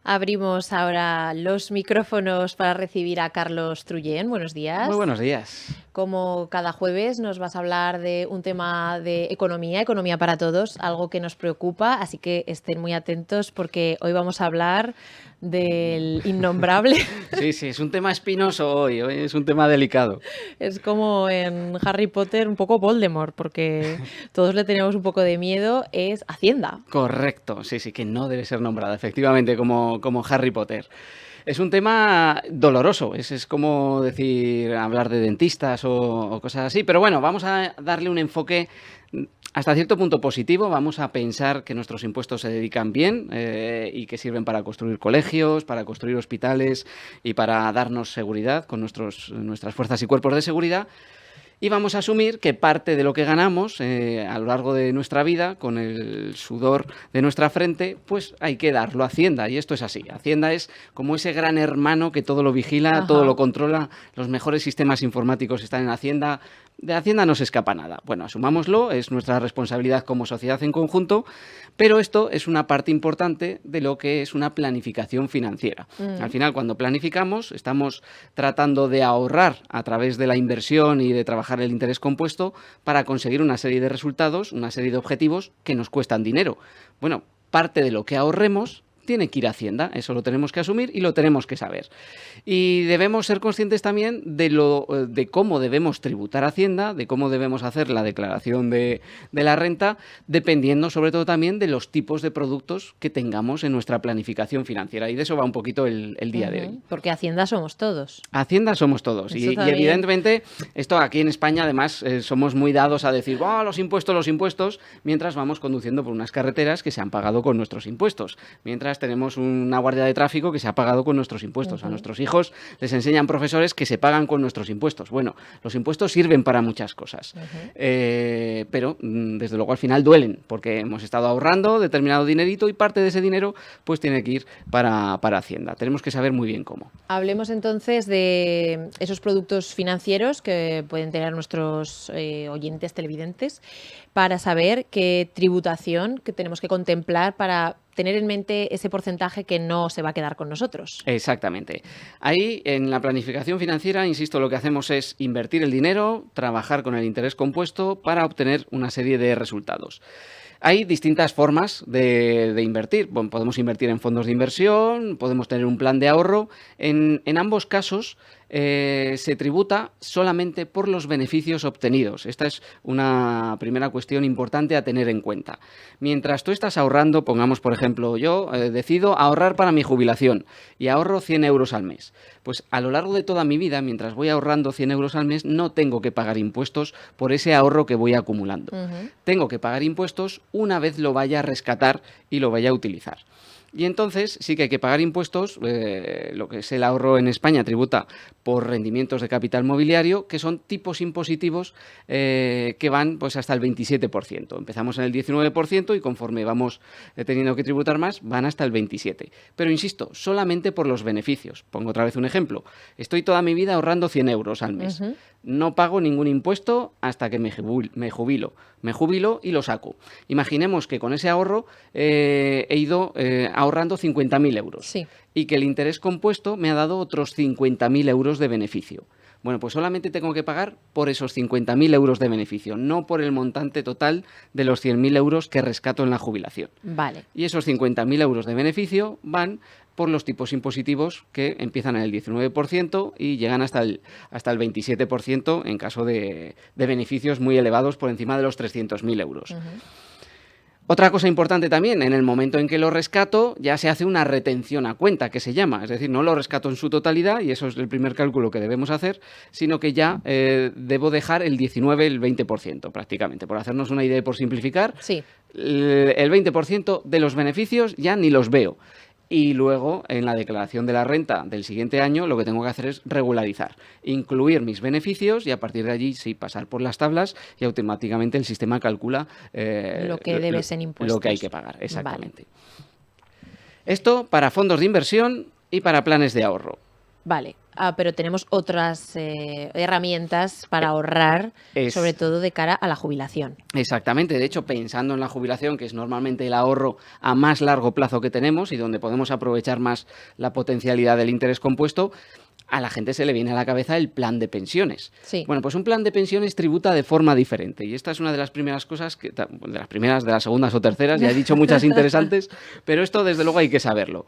Abrimos ahora los micrófonos para recibir a Carlos Trullén. Buenos días. Muy buenos días. Como cada jueves nos vas a hablar de un tema de economía para todos, algo que nos preocupa, así que estén muy atentos porque hoy vamos a hablar del innombrable. Sí, es un tema espinoso hoy es un tema delicado. Es como en Harry Potter un poco Voldemort, porque todos le tenemos un poco de miedo, es Hacienda. Correcto, sí, que no debe ser nombrada, efectivamente, como Harry Potter. Es un tema doloroso, es como decir, hablar de dentistas o cosas así, pero bueno, vamos a darle un enfoque hasta cierto punto positivo. Vamos a pensar que nuestros impuestos se dedican bien y que sirven para construir colegios, para construir hospitales y para darnos seguridad con nuestras fuerzas y cuerpos de seguridad. Y vamos a asumir que parte de lo que ganamos a lo largo de nuestra vida, con el sudor de nuestra frente, pues hay que darlo a Hacienda. Y esto es así. Hacienda es como ese gran hermano que todo lo vigila, Ajá. todo lo controla. Los mejores sistemas informáticos están en Hacienda. De Hacienda no se escapa nada. Bueno, asumámoslo, es nuestra responsabilidad como sociedad en conjunto, pero esto es una parte importante de lo que es una planificación financiera. Al final, cuando planificamos, estamos tratando de ahorrar a través de la inversión y de trabajar el interés compuesto para conseguir una serie de resultados, una serie de objetivos que nos cuestan dinero. Bueno, parte de lo que ahorremos tiene que ir a Hacienda, eso lo tenemos que asumir y lo tenemos que saber. Y debemos ser conscientes también de cómo debemos tributar Hacienda, de cómo debemos hacer la declaración de la renta, dependiendo sobre todo también de los tipos de productos que tengamos en nuestra planificación financiera. Y de eso va un poquito el día de hoy. Porque Hacienda somos todos. Hacienda somos todos. Y evidentemente, esto aquí en España además somos muy dados a decir, los impuestos, mientras vamos conduciendo por unas carreteras que se han pagado con nuestros impuestos. Mientras tenemos una guardia de tráfico que se ha pagado con nuestros impuestos. A nuestros hijos les enseñan profesores que se pagan con nuestros impuestos. Bueno, los impuestos sirven para muchas cosas, pero desde luego al final duelen, porque hemos estado ahorrando determinado dinerito y parte de ese dinero pues tiene que ir para Hacienda. Tenemos que saber muy bien cómo. Hablemos entonces de esos productos financieros que pueden tener nuestros oyentes televidentes para saber qué tributación que tenemos que contemplar para tener en mente ese porcentaje que no se va a quedar con nosotros. Exactamente. Ahí, en la planificación financiera, insisto, lo que hacemos es invertir el dinero, trabajar con el interés compuesto para obtener una serie de resultados. Hay distintas formas de invertir. Bueno, podemos invertir en fondos de inversión, podemos tener un plan de ahorro. En ambos casos se tributa solamente por los beneficios obtenidos. Esta es una primera cuestión importante a tener en cuenta. Mientras tú estás ahorrando, pongamos por ejemplo, yo decido ahorrar para mi jubilación y ahorro 100 euros al mes. Pues a lo largo de toda mi vida, mientras voy ahorrando 100 euros al mes, no tengo que pagar impuestos por ese ahorro que voy acumulando. Tengo que pagar impuestos una vez lo vaya a rescatar y lo vaya a utilizar. Y entonces sí que hay que pagar impuestos. Lo que es el ahorro en España tributa por rendimientos de capital mobiliario, que son tipos impositivos que van pues hasta el 27%. Empezamos en el 19% y conforme vamos teniendo que tributar más, van hasta el 27%. Pero insisto, solamente por los beneficios. Pongo otra vez un ejemplo. Estoy toda mi vida ahorrando 100 euros al mes. No pago ningún impuesto hasta que me jubilo. Me jubilo y lo saco. Imaginemos que con ese ahorro he ido ahorrando 50.000 euros. Sí. Y que el interés compuesto me ha dado otros 50.000 euros de beneficio. Bueno, pues solamente tengo que pagar por esos 50.000 euros de beneficio, no por el montante total de los 100.000 euros que rescato en la jubilación. Vale. Y esos 50.000 euros de beneficio van por los tipos impositivos que empiezan en el 19% y llegan hasta el 27% en caso de beneficios muy elevados por encima de los 300.000 euros. Otra cosa importante también, en el momento en que lo rescato, ya se hace una retención a cuenta, que se llama. Es decir, no lo rescato en su totalidad, y eso es el primer cálculo que debemos hacer, sino que ya debo dejar el 19, el 20% prácticamente. Por hacernos una idea y por simplificar, sí. El 20% de los beneficios ya ni los veo. Y luego, en la declaración de la renta del siguiente año, lo que tengo que hacer es regularizar, incluir mis beneficios y a partir de allí sí pasar por las tablas y automáticamente el sistema calcula lo que debes en impuestos. Lo que hay que pagar, exactamente. Vale. Esto para fondos de inversión y para planes de ahorro. Vale. pero tenemos otras herramientas para ahorrar, sobre todo de cara a la jubilación. Exactamente. De hecho, pensando en la jubilación, que es normalmente el ahorro a más largo plazo que tenemos y donde podemos aprovechar más la potencialidad del interés compuesto, a la gente se le viene a la cabeza el plan de pensiones. Sí. Bueno, pues un plan de pensiones tributa de forma diferente. Y esta es una de las primeras cosas, de las segundas o terceras, ya he dicho muchas interesantes, pero esto desde luego hay que saberlo.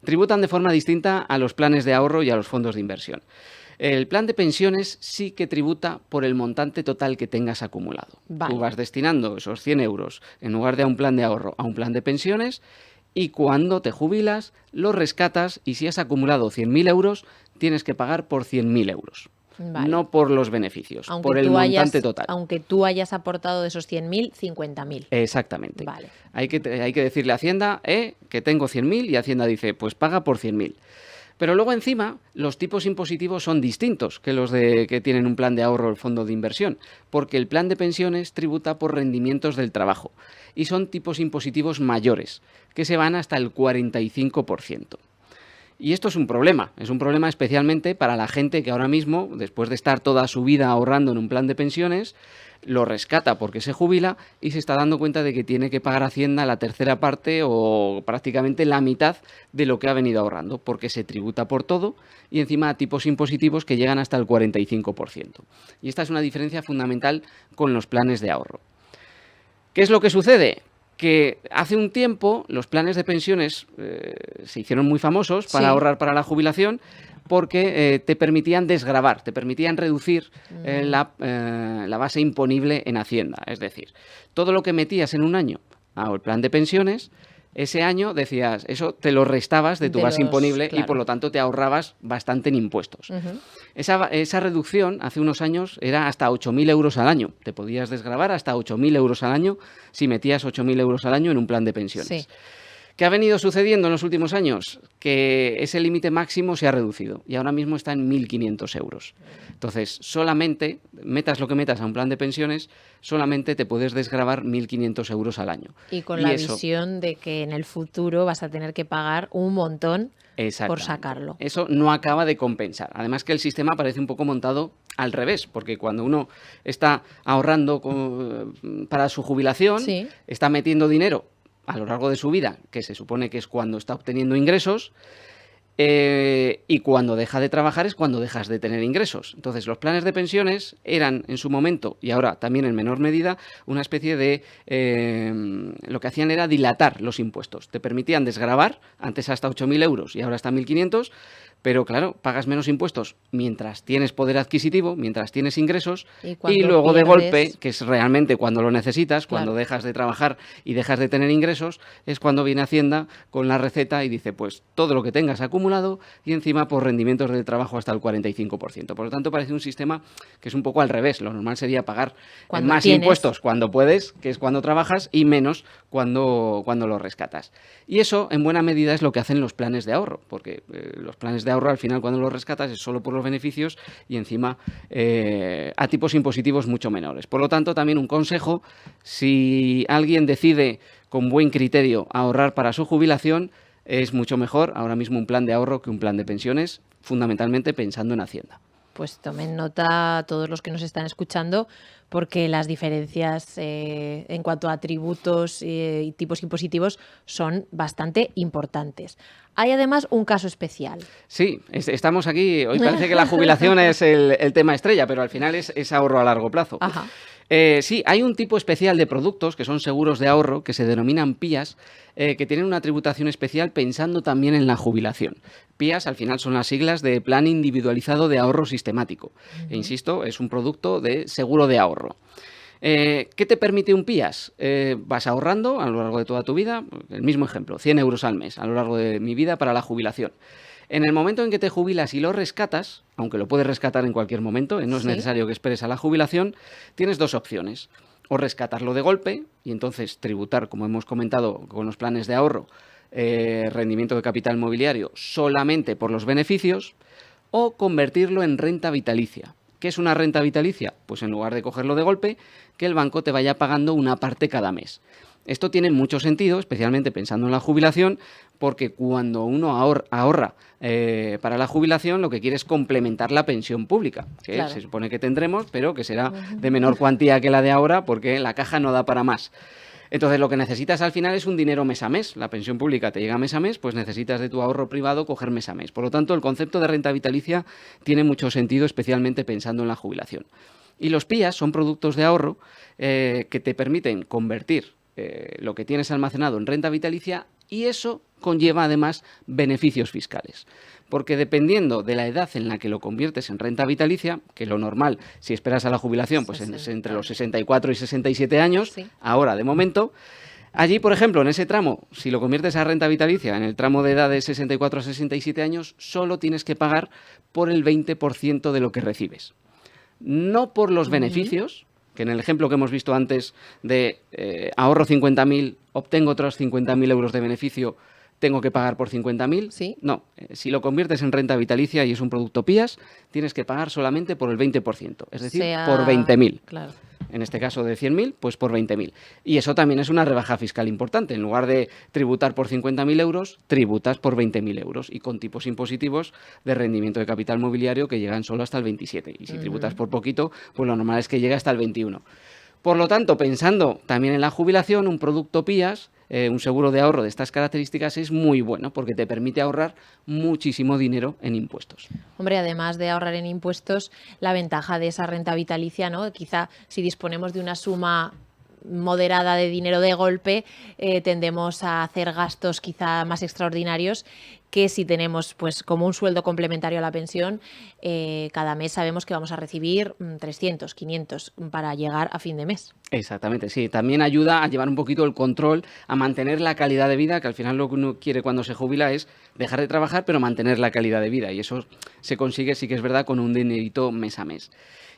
Tributan de forma distinta a los planes de ahorro y a los fondos de inversión. El plan de pensiones sí que tributa por el montante total que tengas acumulado. Vale. Tú vas destinando esos 100 euros en lugar de a un plan de ahorro, a un plan de pensiones, y cuando te jubilas, lo rescatas y si has acumulado 100.000 euros, tienes que pagar por 100.000 euros. Vale. No por los beneficios, por el montante total. Aunque tú hayas aportado de esos 100.000, 50.000. Exactamente. Vale. Hay que decirle a Hacienda que tengo 100.000 y Hacienda dice, pues paga por 100.000. Pero luego encima los tipos impositivos son distintos que los que tienen un plan de ahorro o el fondo de inversión, porque el plan de pensiones tributa por rendimientos del trabajo y son tipos impositivos mayores, que se van hasta el 45%. Y esto es un problema especialmente para la gente que ahora mismo, después de estar toda su vida ahorrando en un plan de pensiones, lo rescata porque se jubila y se está dando cuenta de que tiene que pagar a Hacienda la tercera parte o prácticamente la mitad de lo que ha venido ahorrando, porque se tributa por todo y encima a tipos impositivos que llegan hasta el 45%. Y esta es una diferencia fundamental con los planes de ahorro. ¿Qué es lo que sucede? Que hace un tiempo los planes de pensiones se hicieron muy famosos para ahorrar para la jubilación porque te permitían desgravar, te permitían reducir la base imponible en Hacienda. Es decir, todo lo que metías en un año al plan de pensiones, ese año decías, eso te lo restabas de tu base imponible y por lo tanto te ahorrabas bastante en impuestos. Esa reducción hace unos años era hasta 8.000 euros al año. Te podías desgravar hasta 8.000 euros al año si metías 8.000 euros al año en un plan de pensiones. Sí. ¿Qué ha venido sucediendo en los últimos años? Que ese límite máximo se ha reducido y ahora mismo está en 1.500 euros. Entonces, solamente, metas lo que metas a un plan de pensiones, solamente te puedes desgravar 1.500 euros al año. Y con la visión de que en el futuro vas a tener que pagar un montón por sacarlo. Eso no acaba de compensar. Además que el sistema parece un poco montado al revés, porque cuando uno está ahorrando para su jubilación, está metiendo dinero a lo largo de su vida, que se supone que es cuando está obteniendo ingresos, y cuando deja de trabajar es cuando dejas de tener ingresos. Entonces, los planes de pensiones eran en su momento, y ahora también en menor medida, una especie de... lo que hacían era dilatar los impuestos. Te permitían desgravar, antes hasta 8.000 euros y ahora hasta 1.500, pero claro, pagas menos impuestos mientras tienes poder adquisitivo, mientras tienes ingresos, y luego de golpe, que es realmente cuando lo necesitas, cuando dejas de trabajar y dejas de tener ingresos, es cuando viene Hacienda con la receta y dice, pues todo lo que tengas acumulado y encima por rendimientos del trabajo hasta el 45%. Por lo tanto, parece un sistema que es un poco al revés. Lo normal sería pagar más impuestos cuando puedes, que es cuando trabajas, y menos cuando lo rescatas. Y eso, en buena medida, es lo que hacen los planes de ahorro, porque los planes de ahorro al final cuando lo rescatas es solo por los beneficios y encima a tipos impositivos mucho menores. Por lo tanto, también un consejo, si alguien decide con buen criterio ahorrar para su jubilación, es mucho mejor ahora mismo un plan de ahorro que un plan de pensiones, fundamentalmente pensando en Hacienda. Pues tomen nota todos los que nos están escuchando, porque las diferencias en cuanto a tributos y tipos impositivos son bastante importantes. Hay además un caso especial. Sí, estamos aquí, hoy parece que la jubilación es el tema estrella, pero al final es ahorro a largo plazo. Ajá. Sí, hay un tipo especial de productos que son seguros de ahorro, que se denominan PIAs, que tienen una tributación especial pensando también en la jubilación. PIAs al final son las siglas de Plan Individualizado de Ahorro Sistemático. E insisto, es un producto de seguro de ahorro. ¿Qué te permite un PIAs? Vas ahorrando a lo largo de toda tu vida, el mismo ejemplo, 100 euros al mes a lo largo de mi vida para la jubilación. En el momento en que te jubilas y lo rescatas, aunque lo puedes rescatar en cualquier momento, no es necesario que esperes a la jubilación, tienes dos opciones. O rescatarlo de golpe y entonces tributar, como hemos comentado con los planes de ahorro, rendimiento de capital mobiliario solamente por los beneficios, o convertirlo en renta vitalicia. ¿Qué es una renta vitalicia? Pues en lugar de cogerlo de golpe, que el banco te vaya pagando una parte cada mes. Esto tiene mucho sentido, especialmente pensando en la jubilación, porque cuando uno ahorra para la jubilación, lo que quiere es complementar la pensión pública, que Claro. se supone que tendremos, pero que será de menor cuantía que la de ahora, porque la caja no da para más. Entonces, lo que necesitas al final es un dinero mes a mes. La pensión pública te llega mes a mes, pues necesitas de tu ahorro privado coger mes a mes. Por lo tanto, el concepto de renta vitalicia tiene mucho sentido, especialmente pensando en la jubilación. Y los PIAs son productos de ahorro que te permiten convertir lo que tienes almacenado en renta vitalicia, y eso conlleva además beneficios fiscales. Porque dependiendo de la edad en la que lo conviertes en renta vitalicia, que lo normal, si esperas a la jubilación, pues es entre los 64 y 67 años, Sí. ahora de momento, allí, por ejemplo, en ese tramo, si lo conviertes a renta vitalicia, en el tramo de edad de 64 a 67 años, solo tienes que pagar por el 20% de lo que recibes. No por los beneficios, que en el ejemplo que hemos visto antes de ahorro 50.000, obtengo otros 50.000 euros de beneficio, tengo que pagar por 50.000. Sí. No, si lo conviertes en renta vitalicia y es un producto PIAS, tienes que pagar solamente por el 20%, es decir, por 20.000. Claro. En este caso de 100.000, pues por 20.000. Y eso también es una rebaja fiscal importante. En lugar de tributar por 50.000 euros, tributas por 20.000 euros y con tipos impositivos de rendimiento de capital mobiliario que llegan solo hasta el 27. Y si tributas por poquito, pues lo normal es que llegue hasta el 21. Por lo tanto, pensando también en la jubilación, un producto PIAS, un seguro de ahorro de estas características es muy bueno porque te permite ahorrar muchísimo dinero en impuestos. Hombre, además de ahorrar en impuestos, la ventaja de esa renta vitalicia, ¿no? Quizá si disponemos de una suma moderada de dinero de golpe, tendemos a hacer gastos quizá más extraordinarios que si tenemos pues como un sueldo complementario a la pensión, cada mes sabemos que vamos a recibir 300, 500 para llegar a fin de mes. Exactamente, sí. También ayuda a llevar un poquito el control, a mantener la calidad de vida, que al final lo que uno quiere cuando se jubila es dejar de trabajar, pero mantener la calidad de vida. Y eso se consigue, sí que es verdad, con un dinerito mes a mes.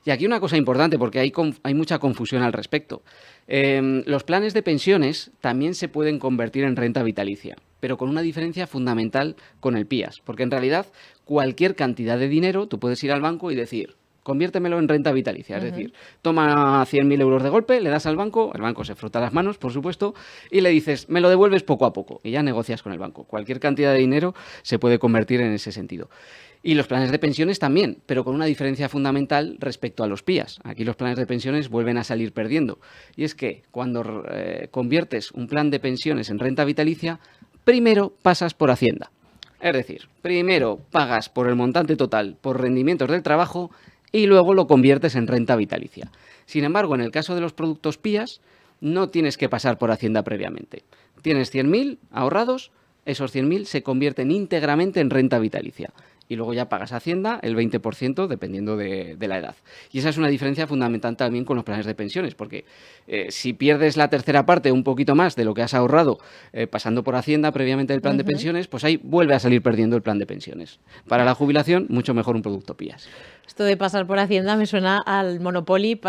Y aquí una cosa importante, porque hay mucha confusión al respecto. Los planes de pensiones también se pueden convertir en renta vitalicia, pero con una diferencia fundamental con el PIAS, porque en realidad cualquier cantidad de dinero tú puedes ir al banco y decir: conviértemelo en renta vitalicia, es decir, toma 100.000 euros de golpe, le das al banco, el banco se frota las manos, por supuesto, y le dices: me lo devuelves poco a poco, y ya negocias con el banco. Cualquier cantidad de dinero se puede convertir en ese sentido. Y los planes de pensiones también, pero con una diferencia fundamental respecto a los PIAS. Aquí los planes de pensiones vuelven a salir perdiendo. Y es que cuando conviertes un plan de pensiones en renta vitalicia, primero pasas por Hacienda. Es decir, primero pagas por el montante total por rendimientos del trabajo y luego lo conviertes en renta vitalicia. Sin embargo, en el caso de los productos PIAS, no tienes que pasar por Hacienda previamente. Tienes 100.000 ahorrados, esos 100.000 se convierten íntegramente en renta vitalicia. Y luego ya pagas a Hacienda el 20% dependiendo de la edad. Y esa es una diferencia fundamental también con los planes de pensiones, porque si pierdes la tercera parte, un poquito más de lo que has ahorrado pasando por Hacienda previamente del plan de pensiones, pues ahí vuelve a salir perdiendo el plan de pensiones. Para la jubilación, mucho mejor un producto PIAS. Esto de pasar por Hacienda me suena al Monopoly,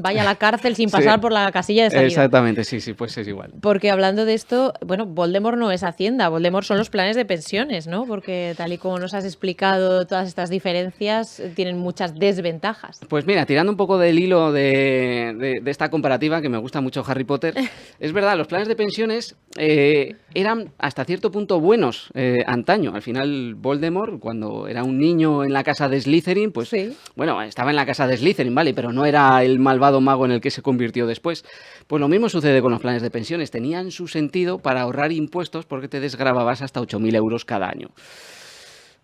vaya a la cárcel sin pasar por la casilla de salida. Exactamente, sí, pues es igual. Porque hablando de esto, bueno, Voldemort no es Hacienda, Voldemort son los planes de pensiones, ¿no? Porque tal y como nos has explicado, todas estas diferencias tienen muchas desventajas. Pues mira, tirando un poco del hilo de esta comparativa, que me gusta mucho Harry Potter, es verdad, los planes de pensiones eran hasta cierto punto buenos antaño. Al final, Voldemort, cuando era un niño en la casa de Slytherin, pues sí. Bueno, estaba en la casa de Slytherin, ¿vale? Pero no era el malvado mago en el que se convirtió después. Pues lo mismo sucede con los planes de pensiones. Tenían su sentido para ahorrar impuestos porque te desgravabas hasta 8.000 euros cada año.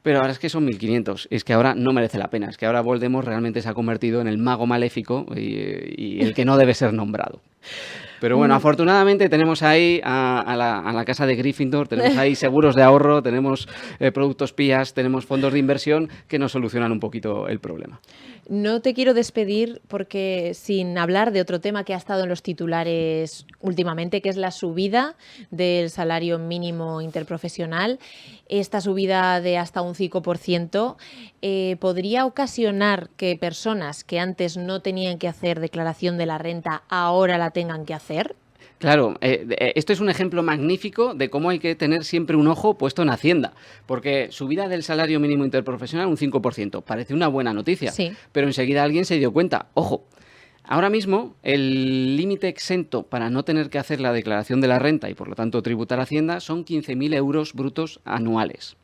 Pero ahora es que son 1.500. Es que ahora no merece la pena. Es que ahora Voldemort realmente se ha convertido en el mago maléfico y el que no debe ser nombrado. Pero bueno, afortunadamente tenemos ahí a la casa de Gryffindor, tenemos ahí seguros de ahorro, tenemos productos PIAS, tenemos fondos de inversión que nos solucionan un poquito el problema. No te quiero despedir porque sin hablar de otro tema que ha estado en los titulares últimamente, que es la subida del salario mínimo interprofesional. Esta subida de hasta un 5% podría ocasionar que personas que antes no tenían que hacer declaración de la renta ahora la tengan que hacer. Claro, esto es un ejemplo magnífico de cómo hay que tener siempre un ojo puesto en Hacienda, porque subida del salario mínimo interprofesional un 5%, parece una buena noticia, Sí. pero enseguida alguien se dio cuenta, ojo, ahora mismo el límite exento para no tener que hacer la declaración de la renta y por lo tanto tributar a Hacienda son 15.000 euros brutos anuales.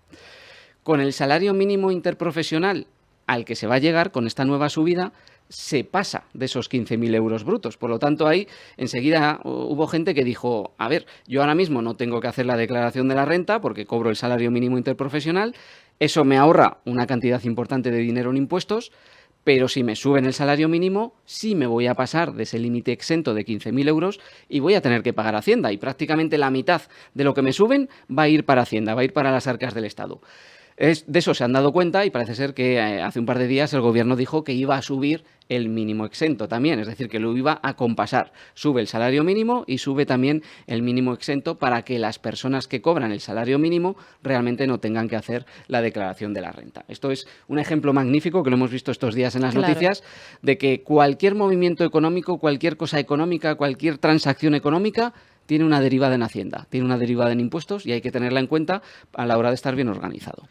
Con el salario mínimo interprofesional al que se va a llegar con esta nueva subida, se pasa de esos 15.000 euros brutos. Por lo tanto, ahí enseguida hubo gente que dijo, a ver, yo ahora mismo no tengo que hacer la declaración de la renta porque cobro el salario mínimo interprofesional, eso me ahorra una cantidad importante de dinero en impuestos, pero si me suben el salario mínimo, sí me voy a pasar de ese límite exento de 15.000 euros y voy a tener que pagar Hacienda. Y prácticamente la mitad de lo que me suben va a ir para Hacienda, va a ir para las arcas del Estado. De eso se han dado cuenta y parece ser que hace un par de días el gobierno dijo que iba a subir el mínimo exento también, es decir, que lo iba a compasar. Sube el salario mínimo y sube también el mínimo exento para que las personas que cobran el salario mínimo realmente no tengan que hacer la declaración de la renta. Esto es un ejemplo magnífico que lo hemos visto estos días en las noticias de que cualquier movimiento económico, cualquier cosa económica, cualquier transacción económica tiene una derivada en Hacienda, tiene una derivada en impuestos y hay que tenerla en cuenta a la hora de estar bien organizado.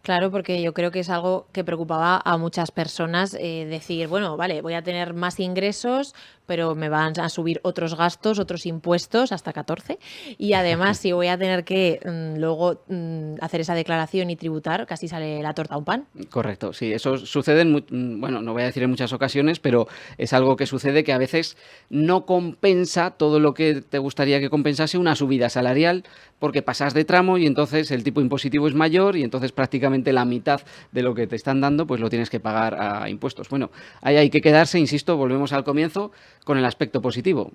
Claro, porque yo creo que es algo que preocupaba a muchas personas, decir, bueno, vale, voy a tener más ingresos, pero me van a subir otros gastos, otros impuestos, hasta 14. Y además, si voy a tener que luego hacer esa declaración y tributar, casi sale la torta a un pan. Correcto, sí, eso sucede, bueno, no voy a decir en muchas ocasiones, pero es algo que sucede que a veces no compensa todo lo que te gustaría que compensase una subida salarial, porque pasas de tramo y entonces el tipo impositivo es mayor y entonces prácticamente la mitad de lo que te están dando pues lo tienes que pagar a impuestos. Bueno, ahí hay que quedarse, insisto, volvemos al comienzo con el aspecto positivo.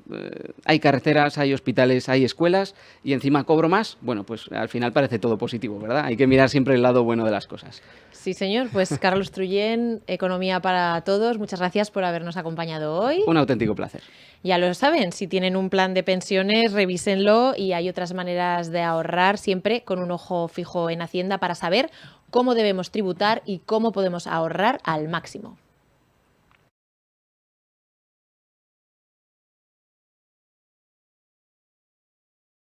Hay carreteras, hay hospitales, hay escuelas y encima cobro más. Bueno, pues al final parece todo positivo, ¿verdad? Hay que mirar siempre el lado bueno de las cosas. Sí, señor. Pues Carlos Trullén, Economía para Todos, muchas gracias por habernos acompañado hoy. Un auténtico placer. Ya lo saben, si tienen un plan de pensiones, revísenlo y hay otras maneras de ahorrar siempre con un ojo fijo en Hacienda para saber cómo debemos tributar y cómo podemos ahorrar al máximo.